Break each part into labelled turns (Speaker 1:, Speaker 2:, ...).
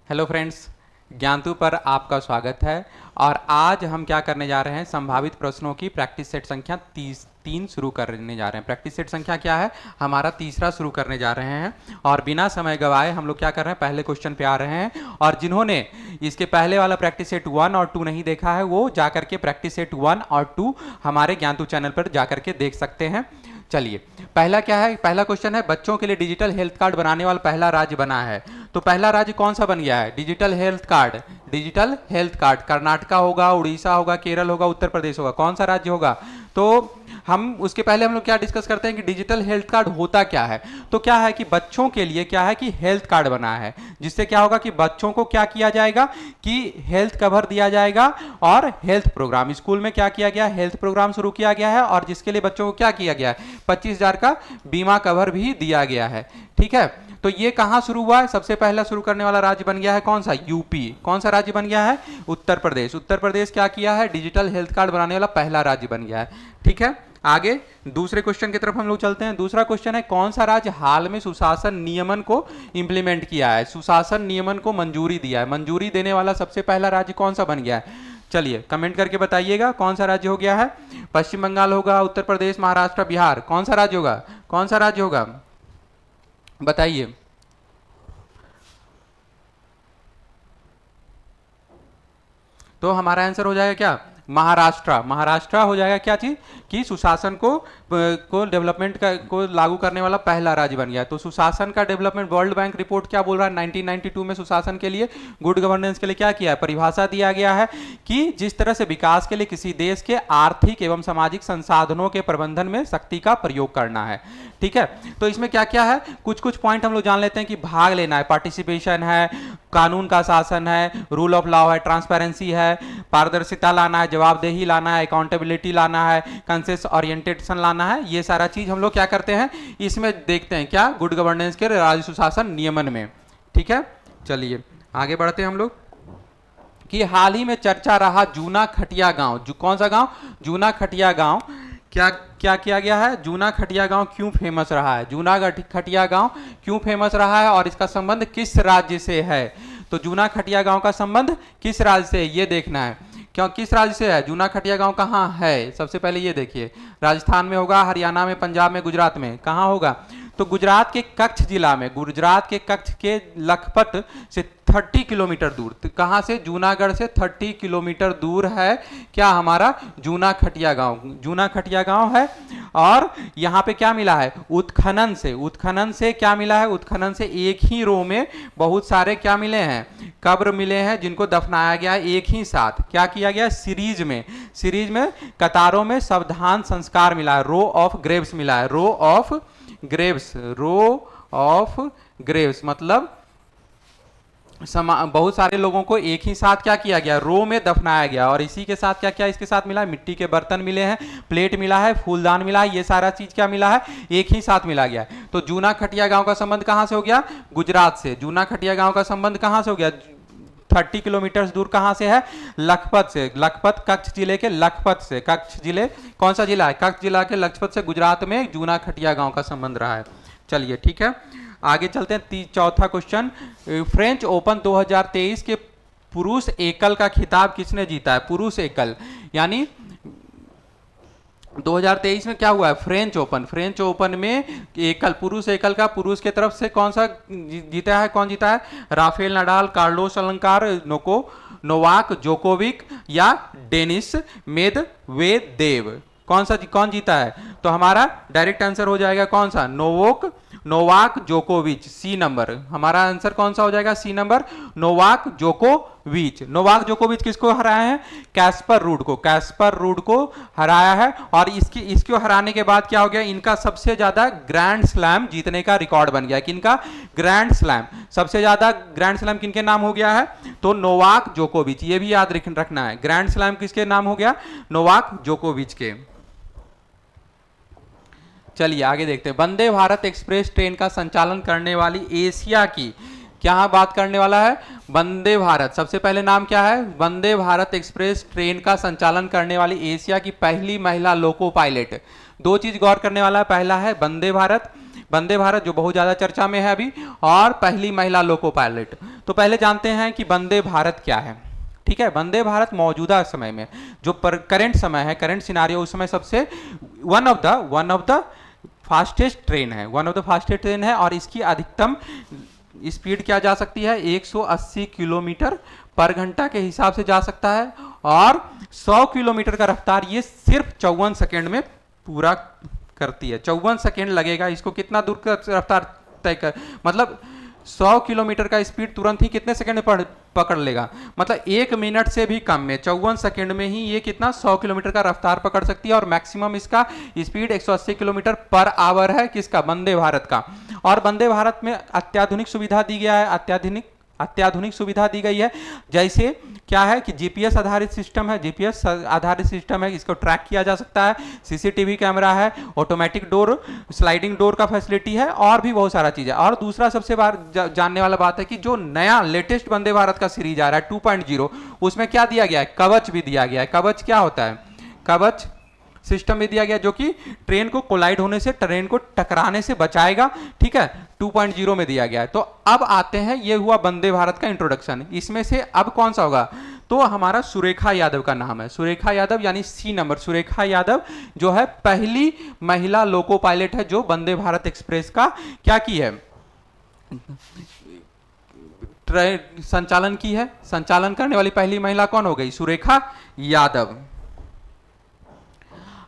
Speaker 1: Hello friends, ज्ञानतु पर आपका स्वागत है। और आज हम क्या करने जा रहे हैं, संभावित प्रश्नों की प्रैक्टिस सेट संख्या 3 शुरू करने जा रहे हैं। प्रैक्टिस सेट संख्या क्या है, हमारा तीसरा शुरू करने जा रहे हैं। और बिना समय गवाए हम लोग क्या कर रहे हैं, पहले क्वेश्चन पे आ रहे हैं। और जिन्होंने इसके पहले वाला प्रैक्टिस सेट 1 और 2 नहीं देखा है, वो जाकर के प्रैक्टिस सेट 1 और 2 हमारे ज्ञानतु चैनल पर जाकर के देख सकते हैं। चलिए, पहला क्या है, पहला क्वेश्चन है, बच्चों के लिए डिजिटल हेल्थ कार्ड बनाने वाला पहला राज्य बना है। तो पहला राज्य कौन सा बन गया है, digital health card. Digital health card Karnataka होगा, उड़ीसा होगा, केरल होगा, उत्तर प्रदेश होगा, कौन सा राज्य होगा। तो हम उसके पहले हम लोग क्या डिस्कस करते हैं कि डिजिटल हेल्थ कार्ड होता क्या है। तो क्या है कि बच्चों के लिए क्या है कि हेल्थ कार्ड बना है, जिससे क्या होगा कि बच्चों को क्या किया जाएगा कि हेल्थ कवर दिया जाएगा। और हेल्थ प्रोग्राम स्कूल में क्या किया गया, हेल्थ प्रोग्राम शुरू किया गया है। और जिसके लिए बच्चों को क्या किया गया है, 25,000 का बीमा कवर भी दिया गया है। ठीक है, तो ये कहां शुरू हुआ है, सबसे पहला शुरू करने वाला राज्य बन गया है कौन सा, यूपी। कौन सा राज्य बन गया है, उत्तर प्रदेश। उत्तर प्रदेश क्या किया है, डिजिटल हेल्थ कार्ड बनाने वाला पहला राज्य बन गया है। ठीक है, आगे दूसरे क्वेश्चन की तरफ हम लोग चलते हैं। दूसरा क्वेश्चन है, कौन सा राज्य हाल में सुशासन नियमन को इंप्लीमेंट किया है, सुशासन नियमन को मंजूरी दिया है। मंजूरी देने वाला सबसे पहला राज्य कौन सा बन गया है, चलिए कमेंट करके बताइएगा कौन सा राज्य हो गया है। पश्चिम बंगाल होगा, उत्तर प्रदेश, महाराष्ट्र, बिहार, कौन सा राज्य होगा, कौन सा राज्य होगा, बताइए। तो हमारा आंसर हो जाएगा क्या, महाराष्ट्र। महाराष्ट्र हो जाएगा क्या चीज कि सुशासन को डेवलपमेंट को लागू करने वाला पहला राज्य बन गया। तो सुशासन का डेवलपमेंट, वर्ल्ड बैंक रिपोर्ट क्या बोल रहा है, 1992 में सुशासन के लिए, गुड गवर्नेंस के लिए क्या किया है, परिभाषा दिया गया है कि जिस तरह से विकास के लिए किसी देश के आर्थिक एवं सामाजिक संसाधनों के प्रबंधन में शक्ति का प्रयोग करना है। ठीक है, तो इसमें क्या क्या है, कुछ कुछ पॉइंट हम लोग जान लेते हैं कि भाग लेना है, पार्टिसिपेशन है, कानून का शासन है, रूल ऑफ लॉ है, ट्रांसपेरेंसी है, पारदर्शिता लाना है, जवाबदेही लाना है, अकाउंटेबिलिटी लाना है, कंसेंसस ओरिएंटेशन लाना है। ये सारा चीज हम लोग क्या करते हैं, इसमें देखते हैं क्या, गुड गवर्नेंस के राज्य सुशासन नियमन में। ठीक है, चलिए आगे बढ़ते हैं हम लोग कि हाल ही में चर्चा रहा जूना खटिया गांव। कौन सा गांव, जूना खटिया गांव। क्या क्या किया गया है, जूना खटिया गांव क्यों फेमस रहा है, जूना खटिया गांव क्यों फेमस रहा है और इसका संबंध किस राज्य से है। तो जूना खटिया गांव का संबंध किस राज्य से, ये देखना है। क्यों, किस राज्य से है, जूना खटिया गांव कहाँ है, सबसे पहले ये देखिए। राजस्थान में होगा, हरियाणा में, पंजाब में, गुजरात में, कहाँ होगा। तो गुजरात के कच्छ जिला में, गुजरात के कच्छ के लखपत से 30 किलोमीटर दूर, कहाँ से, जूनागढ़ से 30 किलोमीटर दूर है क्या, हमारा जूना खटिया गांव। जूना खटिया गांव है। और यहाँ पे क्या मिला है, उत्खनन से, उत्खनन से क्या मिला है, उत्खनन से एक ही रो में बहुत सारे क्या मिले हैं, कब्र मिले हैं जिनको दफनाया गया है एक ही साथ। क्या किया गया, सीरीज में, सीरीज में कतारों में सावधान संस्कार मिला है, रो ऑफ ग्रेव्स मिला है, row of graves, row of graves मतलब बहुत सारे लोगों को एक ही साथ क्या किया गया, रो में दफनाया गया। और इसी के साथ क्या क्या इसके साथ मिला है, मिट्टी के बर्तन मिले हैं, प्लेट मिला है, फूलदान मिला है, ये सारा चीज क्या मिला है, एक ही साथ मिला गया है। तो जूना खटिया गांव का संबंध कहां से हो गया, गुजरात से। जूना खटिया गांव का संबंध कहां से हो गया, 30 किलोमीटर दूर कहां से है, लखपत से। लखपत कच्छ जिले के लखपत से, कच्छ जिले कौन सा जिला है, कच्छ जिला के लखपत से गुजरात में जूना खटिया गांव का संबंध रहा है। चलिए ठीक है, आगे चलते हैं। चौथा क्वेश्चन, फ्रेंच ओपन 2023 के पुरुष एकल का खिताब किसने जीता है, पुरुष एकल यानी 2023 में क्या हुआ है, फ्रेंच ओपन। फ्रेंच ओपन में एकल, पुरुष एकल का पुरुष के तरफ से कौन सा जीता है, कौन जीता है, राफेल नडाल, कार्लोस अलंकार, नोवाक जोकोविक या डेनिस मेदवेदेव, कौन जीता है। तो हमारा डायरेक्ट आंसर हो जाएगा कौन सा, नोवाक जोकोविच, सी नंबर। हमारा आंसर कौन सा हो जाएगा, सी नंबर, नोवाक जोकोविच। नोवाक जोकोविच किसको हराया है, कैस्पर रूड को, कैस्पर रूड को हराया है। और इसको हराने के बाद क्या हो गया, इनका सबसे ज्यादा ग्रैंड स्लैम जीतने का रिकॉर्ड बन गया। किनका, ग्रैंड स्लैम, सबसे ज्यादा ग्रैंड स्लैम किनके नाम हो गया है, तो नोवाक जोकोविच। ये भी याद रखना है, ग्रैंड स्लैम किसके नाम हो गया, नोवाक जोकोविच के। चलिए आगे देखते हैं। वंदे भारत एक्सप्रेस ट्रेन का संचालन करने वाली एशिया की, क्या बात करने वाला है, वंदे भारत। सबसे पहले नाम क्या है, वंदे भारत एक्सप्रेस ट्रेन का संचालन करने वाली एशिया की पहली महिला लोको पायलट। दो चीज गौर करने वाला है, पहला है वंदे भारत, वंदे भारत जो बहुत ज़्यादा चर्चा में है अभी, और पहली महिला लोको पायलट। तो पहले जानते हैं कि वंदे भारत क्या है। ठीक है, वंदे भारत मौजूदा समय में जो करंट समय है, करंट सिनारियो, उस समय सबसे one of the fastest train है, one of the fastest train है, और इसकी अधिकतम स्पीड क्या जा सकती है, 180 किलोमीटर पर घंटा के हिसाब से जा सकता है, और 100 किलोमीटर का रफ्तार ये सिर्फ 54 सेकेंड में पूरा करती है। 54 सेकेंड लगेगा इसको कितना दूर का रफ्तार तय कर, मतलब 100 किलोमीटर का स्पीड तुरंत ही कितने सेकंड में पकड़ लेगा, मतलब 1 मिनट से भी कम में 54 सेकंड में ही ये कितना 100 किलोमीटर का रफ्तार पकड़ सकती है, और मैक्सिमम इसका स्पीड 180 किलोमीटर पर आवर है, किसका, वंदे भारत का। और वंदे भारत में अत्याधुनिक सुविधा दी गया है, अत्याधुनिक सुविधा दी गई है, जैसे क्या है कि जीपीएस आधारित सिस्टम है, जीपीएस आधारित सिस्टम है, इसको ट्रैक किया जा सकता है, सीसीटीवी कैमरा है, ऑटोमेटिक डोर, स्लाइडिंग डोर का फैसिलिटी है, और भी बहुत सारा चीज है। और दूसरा सबसे जानने वाला बात है कि जो नया लेटेस्ट वंदे भारत का सीरीज आ रहा है 2.0, उसमें क्या दिया गया है, कवच भी दिया गया है। कवच क्या होता है, कवच सिस्टम भी दिया गया जो कि ट्रेन को कोलाइड होने से, ट्रेन को टकराने से बचाएगा। ठीक है, 2.0 में दिया गया है। तो अब आते हैं, ये हुआ वंदे भारत का इंट्रोडक्शन। इसमें से अब कौन सा होगा, तो हमारा सुरेखा यादव का नाम है, सुरेखा यादव यानी सी नंबर, सुरेखा यादव जो है पहली महिला लोको पायलट है जो वंदे भारत एक्सप्रेस का क्या की है, संचालन की है। संचालन करने वाली पहली महिला कौन हो गई, सुरेखा यादव।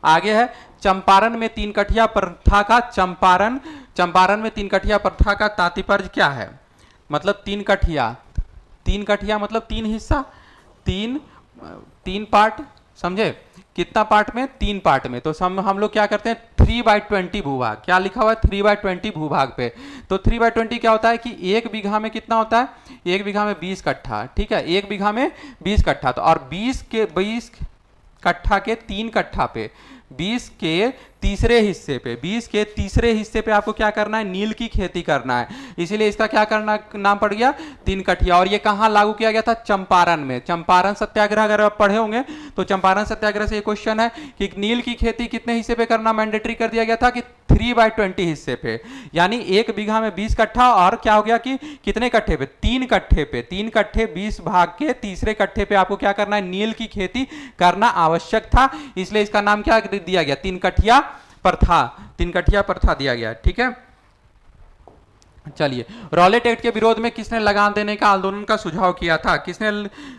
Speaker 1: आगे है चंपारण में 3 कठिया प्रथा का, चंपारण में 3 कठिया प्रथा का तात्पर्य क्या है, मतलब 3 कठिया मतलब 3 हिस्सा, 3 पार्ट, समझे, कितना पार्ट में, 3 पार्ट में। तो हम लोग क्या करते हैं 3/20 भूभाग, क्या लिखा हुआ है 3/20 भूभाग पे। तो 3/20 क्या होता है कि 1 बीघा में कितना होता है, 1 बीघा में 20 कट्ठा। ठीक है, 1 बीघा में 20 कट्ठा, तो और 20 कट्ठा के 3 कट्ठा पे, 20 के तीसरे हिस्से पे आपको क्या करना है, नील की खेती करना है। इसीलिए इसका क्या करना नाम पड़ गया 3 कठिया। और ये कहां लागू किया गया था, चंपारण में। चंपारण सत्याग्रह अगर आप पढ़े होंगे तो चंपारण सत्याग्रह से ये क्वेश्चन है कि नील की खेती कितने हिस्से पे करना मैंडेटरी कर दिया गया था कि 3/20 हिस्से पे, यानी 1 बीघा में 20 कट्ठा, और क्या हो गया कि कितने कट्ठे पे, 3 कट्ठे पे, 3 कट्ठे 20 भाग के तीसरे कट्ठे पे आपको क्या करना है, नील की खेती करना आवश्यक था। इसलिए इसका नाम क्या दिया गया, 3 कठिया प्रथा, 3 कठिया प्रथा दिया गया। ठीक है, चलिए, रॉलेट एक्ट के विरोध में किसने लगान देने का आंदोलन का सुझाव किया था, किसने,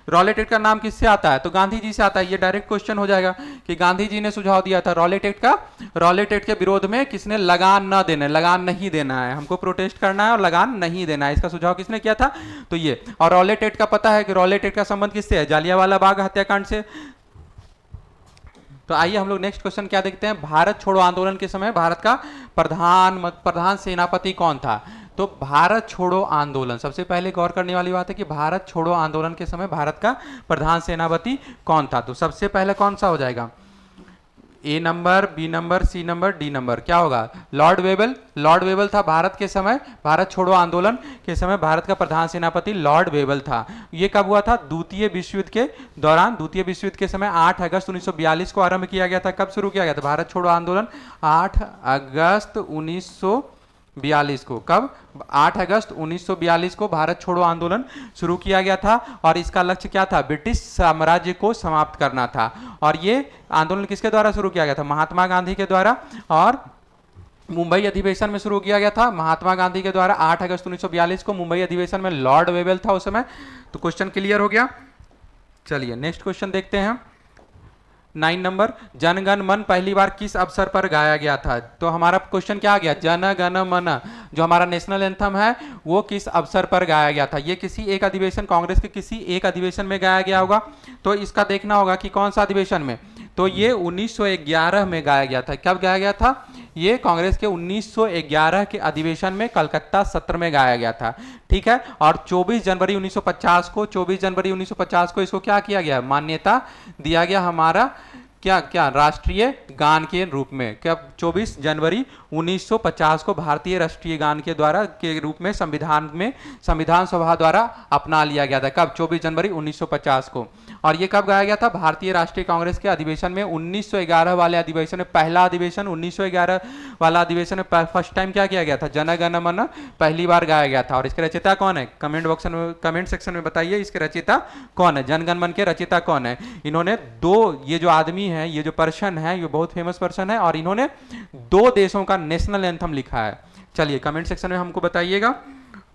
Speaker 1: रॉलेट एक्ट का नाम किससे आता है, तो गांधी जी से आता है। ये डायरेक्ट क्वेश्चन हो जाएगा कि गांधी जी ने सुझाव दिया था रॉलेट एक्ट का। रॉलेट एक्ट के विरोध में किसने लगान न देने, लगान नहीं देना है, हमको प्रोटेस्ट करना है और लगान नहीं देना है, इसका सुझाव किसने किया था, तो ये। और रॉलेट एक्ट का पता है कि रॉलेट एक्ट का संबंध किससे है, जालियांवाला बाग हत्याकांड से। तो आइए हम लोग नेक्स्ट क्वेश्चन क्या देखते हैं, भारत छोड़ो आंदोलन के समय भारत का प्रधान सेनापति कौन था। तो भारत छोड़ो आंदोलन, सबसे पहले गौर करने वाली बात है कि भारत छोड़ो आंदोलन के समय भारत का प्रधान सेनापति कौन था। तो सबसे पहले कौन सा हो जाएगा, A number, B number, C number, D number, क्या होगा, लॉर्ड वेबल। लॉर्ड वेबल था भारत के समय, भारत छोड़ो आंदोलन के समय भारत का प्रधान सेनापति लॉर्ड वेबल था। ये कब हुआ था, द्वितीय विश्व युद्ध के दौरान, द्वितीय विश्व युद्ध के समय 8 अगस्त 1942 को आरंभ किया गया था। कब शुरू किया गया था भारत छोड़ो आंदोलन, 8 अगस्त 1942 को, कब, 8 अगस्त 1942 को भारत छोड़ो आंदोलन शुरू किया गया था। और इसका लक्ष्य क्या था, ब्रिटिश साम्राज्य को समाप्त करना था। और ये आंदोलन किसके द्वारा शुरू किया गया था, महात्मा गांधी के द्वारा, और मुंबई अधिवेशन में शुरू किया गया था महात्मा गांधी के द्वारा 8 अगस्त 1942 को। मुंबई अधिवेशन में लॉर्ड वेबल था उस समय। तो क्वेश्चन क्लियर हो गया। चलिए नेक्स्ट क्वेश्चन देखते हैं, 9 नंबर, जन गण मन पहली बार किस अवसर पर गाया गया था। तो हमारा क्वेश्चन क्या आ गया, जन गण मन जो हमारा नेशनल एंथम है वो किस अवसर पर गाया गया था। ये किसी एक अधिवेशन, कांग्रेस के किसी एक अधिवेशन में गाया गया होगा। तो इसका देखना होगा कि कौन सा अधिवेशन में, तो ये 1911 में गाया गया था। कब गाया गया था, ये कांग्रेस के 1911 के अधिवेशन में कलकत्ता सत्र में गाया गया था। ठीक है, और 24 जनवरी 1950 को इसको क्या किया गया, मान्यता दिया गया हमारा क्या राष्ट्रीय गान के रूप में। कब, 24 जनवरी 1950 को भारतीय राष्ट्रीय गान के रूप में संविधान सभा द्वारा अपना लिया गया था। कब, 24 जनवरी 1950 को। और ये कब गाया गया था? भारतीय राष्ट्रीय कांग्रेस के अधिवेशन में 1911 वाले अधिवेशन में, पहला अधिवेशन 1911 वाला अधिवेशन में फर्स्ट टाइम क्या किया गया था? जन गण मन पहली बार गाया गया था। और इसके रचयिता कौन है? कमेंट सेक्शन में बताइए इसके रचयिता कौन है, जन गण मन के रचयिता कौन है। इन्होंने दो, ये जो आदमी है, ये जो पर्सन है, ये बहुत फेमस पर्सन है और इन्होंने दो देशों का नेशनल एंथम लिखा है। चलिए कमेंट सेक्शन में हमको बताइएगा।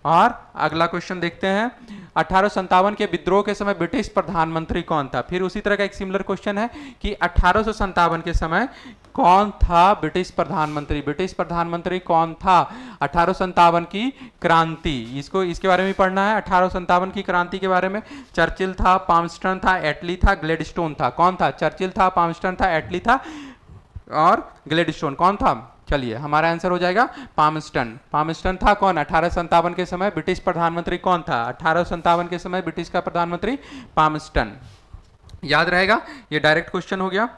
Speaker 1: और अगला क्वेश्चन देखते हैं, 1857 के विद्रोह के समय ब्रिटिश प्रधानमंत्री कौन था? फिर उसी तरह का एक सिमिलर क्वेश्चन है कि 1857 के समय कौन था ब्रिटिश प्रधानमंत्री? ब्रिटिश प्रधानमंत्री कौन था? 1857 की क्रांति, इसको इसके बारे में पढ़ना है। 1857 की क्रांति के बारे में चर्चिल था, पामस्टन था, एटली था, ग्लेडस्टोन था। कौन था? चर्चिल था, पामस्टन था, एटली था और ग्लेडस्टोन कौन था? चलिए हमारा आंसर हो जाएगा पामस्टन। पामस्टन था कौन? 1857 के समय ब्रिटिश प्रधानमंत्री कौन था? 1857 के समय ब्रिटिश का प्रधानमंत्री पामस्टन। याद रहेगा, ये डायरेक्ट क्वेश्चन हो गया।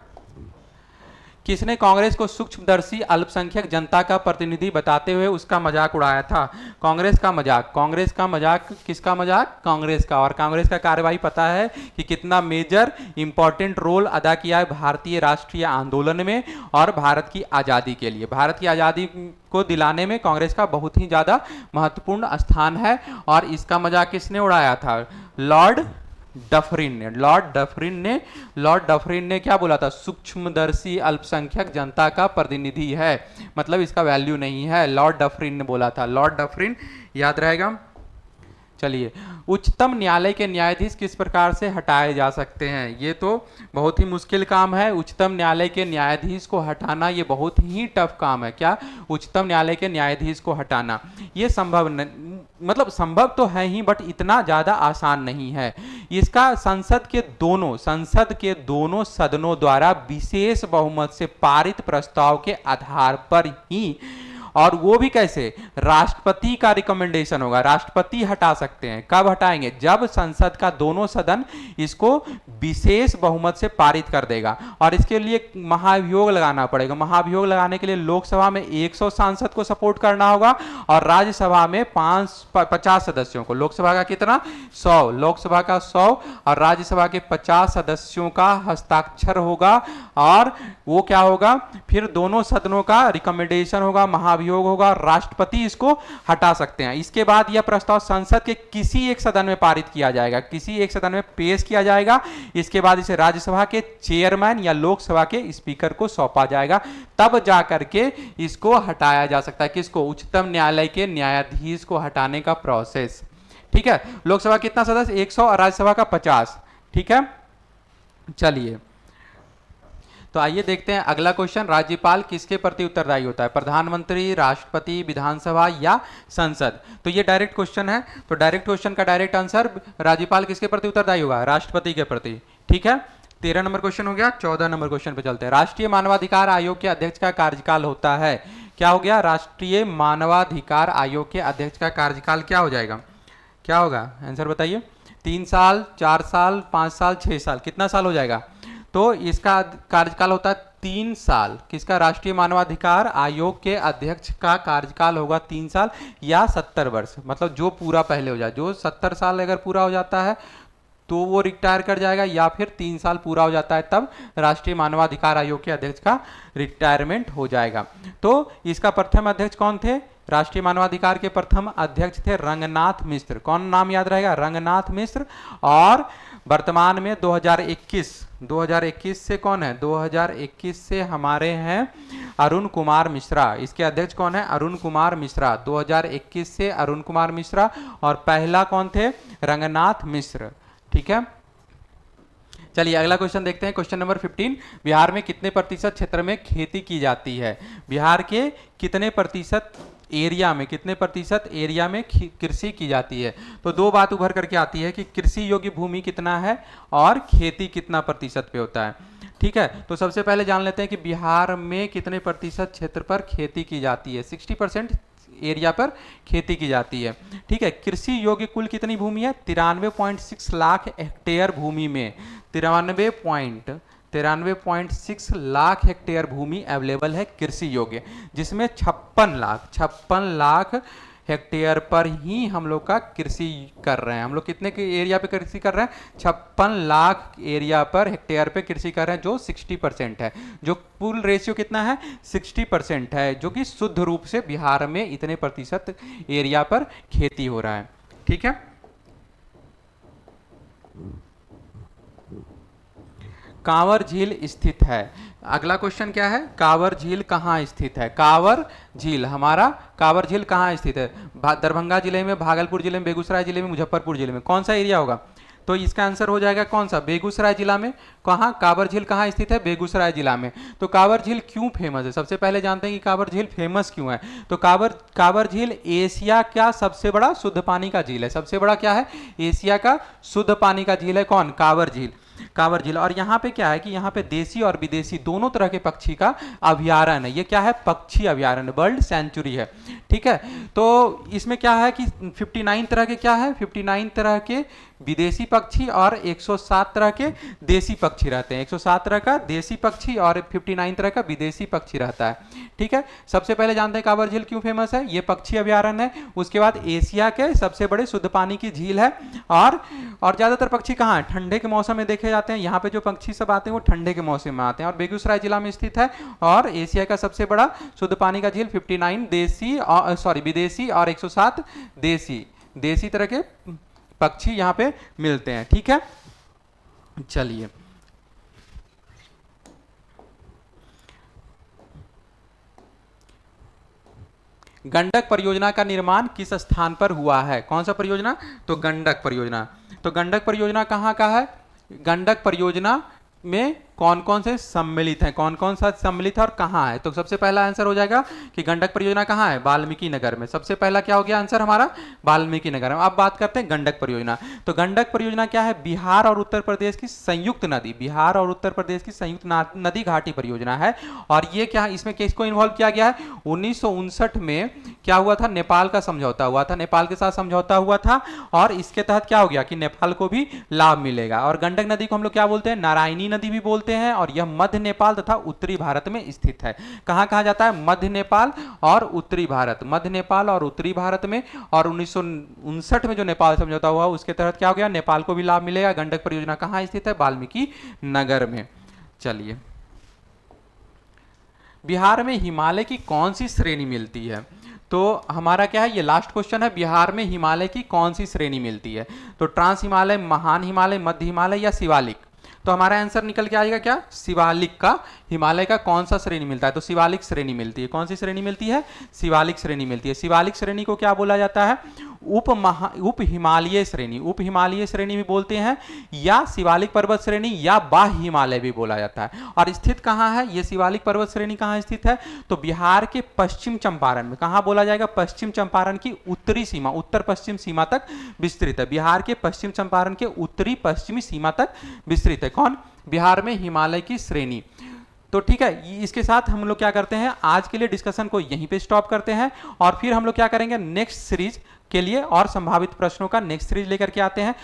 Speaker 1: किसने कांग्रेस को सूक्ष्मदर्शी अल्पसंख्यक जनता का प्रतिनिधि बताते हुए उसका मजाक उड़ाया था? कांग्रेस का मजाक। कांग्रेस का मजाक किसका मजाक? कांग्रेस का। और कांग्रेस का कार्यवाही पता है कि कितना मेजर इंपॉर्टेंट रोल अदा किया है भारतीय राष्ट्रीय आंदोलन में और भारत की आज़ादी के लिए। भारत की आज़ादी को दिलाने में कांग्रेस का बहुत ही ज़्यादा महत्वपूर्ण स्थान है। और इसका मजाक किसने उड़ाया था? लॉर्ड डफरिन ने। लॉर्ड डफरिन ने क्या बोला था? सूक्ष्मदर्शी अल्पसंख्यक जनता का प्रतिनिधि है, मतलब इसका वैल्यू नहीं है। लॉर्ड डफरिन ने बोला था। लॉर्ड डफरिन याद रहेगा। चलिए, उच्चतम न्यायालय के न्यायाधीश किस प्रकार से हटाए जा सकते हैं? ये तो बहुत ही मुश्किल काम है। उच्चतम न्यायालय के न्यायाधीश को हटाना ये बहुत ही टफ काम है। क्या? उच्चतम न्यायालय के न्यायाधीश को हटाना ये संभव मतलब संभव तो है ही, बट इतना ज़्यादा आसान नहीं है। इसका संसद के दोनों सदनों द्वारा विशेष बहुमत से पारित प्रस्ताव के आधार पर ही, और वो भी कैसे? राष्ट्रपति का रिकमेंडेशन होगा। राष्ट्रपति हटा सकते हैं। कब हटाएंगे? जब संसद का दोनों सदन इसको विशेष बहुमत से पारित कर देगा। और इसके लिए महाभियोग लगाना पड़ेगा। महाभियोग लगाने के लिए लोकसभा में 100 सांसद को सपोर्ट करना होगा और राज्यसभा में 50 सदस्यों को। लोकसभा का कितना? 100। लोकसभा का 100 और राज्यसभा के 50 सदस्यों का हस्ताक्षर होगा। और वो क्या होगा? फिर दोनों सदनों का रिकमेंडेशन होगा, महाभियोग होगा, राष्ट्रपति इसको हटा सकते हैं। इसके बाद यह प्रस्ताव संसद के किसी एक सदन में पारित किया जाएगा, किसी एक सदन में पेश किया जाएगा। इसके बाद इसे राज्यसभा के चेयरमैन या लोकसभा के स्पीकर को सौंपा जाएगा, तब जाकर के इसको हटाया जा सकता है। किसको? उच्चतम न्यायालय के न्यायाधीश को हटाने का प्रोसेस। ठीक है, लोकसभा कितना सदस्य? 100 और राज्यसभा का 50। ठीक है, चलिए तो आइए देखते हैं अगला क्वेश्चन। राज्यपाल किसके प्रति उत्तरदायी होता है? प्रधानमंत्री, राष्ट्रपति, विधानसभा या संसद? तो ये डायरेक्ट क्वेश्चन है। तो डायरेक्ट क्वेश्चन का डायरेक्ट आंसर, राज्यपाल किसके प्रति उत्तरदायी होगा? राष्ट्रपति के प्रति। ठीक है, 13 नंबर क्वेश्चन हो गया। 14 नंबर क्वेश्चन पे चलते हैं। राष्ट्रीय मानवाधिकार आयोग के अध्यक्ष का कार्यकाल होता है, क्या हो गया? राष्ट्रीय मानवाधिकार आयोग के अध्यक्ष का कार्यकाल क्या हो जाएगा? क्या होगा? आंसर बताइए। 3 साल, 4 साल, 5 साल, 6 साल, कितना साल हो जाएगा? तो इसका कार्यकाल होता है 3 साल। किसका? राष्ट्रीय मानवाधिकार आयोग के अध्यक्ष का कार्यकाल होगा 3 साल या 70 वर्ष। मतलब जो पूरा पहले हो जाए, जो 70 साल अगर पूरा हो जाता है तो वो रिटायर कर जाएगा, या फिर 3 साल पूरा हो जाता है तब राष्ट्रीय मानवाधिकार आयोग के अध्यक्ष का रिटायरमेंट हो जाएगा। तो इसका प्रथम अध्यक्ष कौन थे? राष्ट्रीय मानवाधिकार के प्रथम अध्यक्ष थे रंगनाथ मिश्र। कौन नाम याद रहेगा? रंगनाथ मिश्र। और वर्तमान में 2021 से कौन है? 2021 से हमारे हैं अरुण कुमार मिश्रा। इसके अध्यक्ष कौन है? अरुण कुमार मिश्रा। 2021 से अरुण कुमार मिश्रा। और पहला कौन थे? रंगनाथ मिश्र। ठीक है, चलिए अगला क्वेश्चन देखते हैं। क्वेश्चन नंबर 15, बिहार में कितने प्रतिशत क्षेत्र में खेती की जाती है? बिहार के कितने प्रतिशत एरिया में, कितने प्रतिशत एरिया में कृषि की जाती है? तो दो बात उभर करके आती है कि कृषि योग्य भूमि कितना है और खेती कितना प्रतिशत पे होता है। ठीक है, तो सबसे पहले जान लेते हैं कि बिहार में कितने प्रतिशत क्षेत्र पर खेती की जाती है। 60% एरिया पर खेती की जाती है। ठीक है, कृषि योग्य कुल कितनी भूमि है? 93.6 लाख हेक्टेयर भूमि में 93.6 लाख हेक्टेयर भूमि अवेलेबल है कृषि योग्य, जिसमें 56 लाख हेक्टेयर पर ही हम लोग का कृषि कर रहे हैं। हम लोग कितने के एरिया पे कृषि कर रहे हैं? 56 लाख एरिया पर हेक्टेयर पे कृषि कर रहे हैं, जो 60% है। जो कुल रेशियो कितना है? 60% है, जो कि शुद्ध रूप से बिहार में इतने प्रतिशत एरिया पर खेती हो रहा है। ठीक है, कांवर झील स्थित है। अगला क्वेश्चन क्या है? कांवर झील कहाँ स्थित है? कांवर झील, हमारा कांवर झील कहाँ स्थित है? दरभंगा जिले में, भागलपुर जिले में, बेगूसराय जिले में, मुजफ्फरपुर जिले में, कौन सा एरिया होगा? तो इसका आंसर हो जाएगा कौन सा? बेगूसराय जिला में। कहाँ? कांवर झील कहाँ स्थित है? बेगूसराय जिला में। तो कांवर झील क्यों फेमस है? सबसे पहले जानते हैं कि कांवर झील फेमस क्यों है। तो कांवर झील एशिया का सबसे बड़ा शुद्ध पानी का झील है। सबसे बड़ा क्या है? एशिया का शुद्ध पानी का झील है। कौन? कांवर झील। कांवर झील। और यहाँ पे क्या है कि यहाँ पे देसी और विदेशी दोनों तरह के पक्षी का अभयारण्य है। ये क्या है? पक्षी अभयारण्य, बर्ड सेंचुरी है। ठीक है, तो इसमें क्या है कि 59 तरह के क्या है? 59 तरह के विदेशी पक्षी और 107 तरह के देसी पक्षी रहते हैं। 107 तरह का देसी पक्षी और 59 तरह का विदेशी पक्षी रहता है। ठीक है, सबसे पहले जानते हैं कांवर झील क्यों फेमस है। ये पक्षी अभयारण्य है। उसके बाद एशिया के सबसे बड़े शुद्ध पानी की झील है। और ज्यादातर पक्षी कहाँ है? ठंडे के मौसम में देखे जाते हैं। यहाँ पे जो पक्षी सब आते हैं वो ठंडे के मौसम में आते हैं। और बेगूसराय जिला में स्थित है। और एशिया का सबसे बड़ा शुद्ध पानी का झील, 59 विदेशी और 107 देसी तरह के पक्षी यहाँ पे मिलते हैं। ठीक है, चलिए गंडक परियोजना का निर्माण किस स्थान पर हुआ है? कौन सा परियोजना? तो गंडक परियोजना। तो गंडक परियोजना कहाँ का है? गंडक परियोजना में कौन कौन से सम्मिलित हैं? कौन कौन सा सम्मिलित है और कहाँ है? तो सबसे पहला आंसर हो जाएगा कि गंडक परियोजना कहाँ है? वाल्मीकि नगर में। सबसे पहला क्या हो गया आंसर हमारा? वाल्मीकि नगर में। अब बात करते हैं गंडक परियोजना। तो गंडक परियोजना क्या है? बिहार और उत्तर प्रदेश की संयुक्त नदी, बिहार और उत्तर प्रदेश की संयुक्त नदी घाटी परियोजना है। और ये क्या, इसमें किसको इन्वॉल्व किया गया है? 1959 में क्या हुआ था? नेपाल का समझौता हुआ था, नेपाल के साथ समझौता हुआ था। और इसके तहत क्या हो गया कि नेपाल को भी लाभ मिलेगा। और गंडक नदी को हम लोग क्या बोलते हैं? नारायणी नदी भी बोलते हैं। और यह मध्य नेपाल तथा उत्तरी भारत में स्थित है। कहां कहा जाता है? मध्य नेपाल और उत्तरी भारत, मध्य नेपाल और उत्तरी भारत में। और 1959 में जो नेपाल समझौता हुआ उसके तहत क्या हो गया? नेपाल को भी लाभ मिलेगा। गंडक परियोजना कहां स्थित है? वाल्मीकि नगर में। चलिए, बिहार में हिमालय की कौन सी श्रेणी मिलती है? तो हमारा क्या है? ये लास्ट क्वेश्चन है। बिहार में हिमालय की कौन सी श्रेणी मिलती है? तो ट्रांस हिमालय, महान हिमालय, मध्य हिमालय या शिवालिक? तो हमारा आंसर निकल के आएगा क्या? शिवालिक का हिमालय का कौन सा श्रेणी मिलता है? तो शिवालिक श्रेणी मिलती है। कौन सी श्रेणी मिलती है? शिवालिक श्रेणी मिलती है। शिवालिक श्रेणी को क्या बोला जाता है? उप हिमालय श्रेणी, उप हिमालय श्रेणी भी बोलते हैं, या शिवालिक पर्वत श्रेणी, या बाह्य हिमालय भी बोला जाता है। और स्थित कहाँ है ये शिवालिक पर्वत श्रेणी? कहाँ स्थित है? तो बिहार के पश्चिम चंपारण में। कहाँ बोला जाएगा? पश्चिम चंपारण की उत्तरी सीमा, उत्तर पश्चिम सीमा तक विस्तृत है। बिहार के पश्चिम चंपारण के उत्तरी पश्चिमी सीमा तक विस्तृत है। कौन? बिहार में हिमालय की श्रेणी। तो ठीक है, इसके साथ हम लोग क्या करते हैं, आज के लिए डिस्कशन को यहीं पे स्टॉप करते हैं। और फिर हम लोग क्या करेंगे, नेक्स्ट सीरीज के लिए और संभावित प्रश्नों का नेक्स्ट सीरीज लेकर के आते हैं।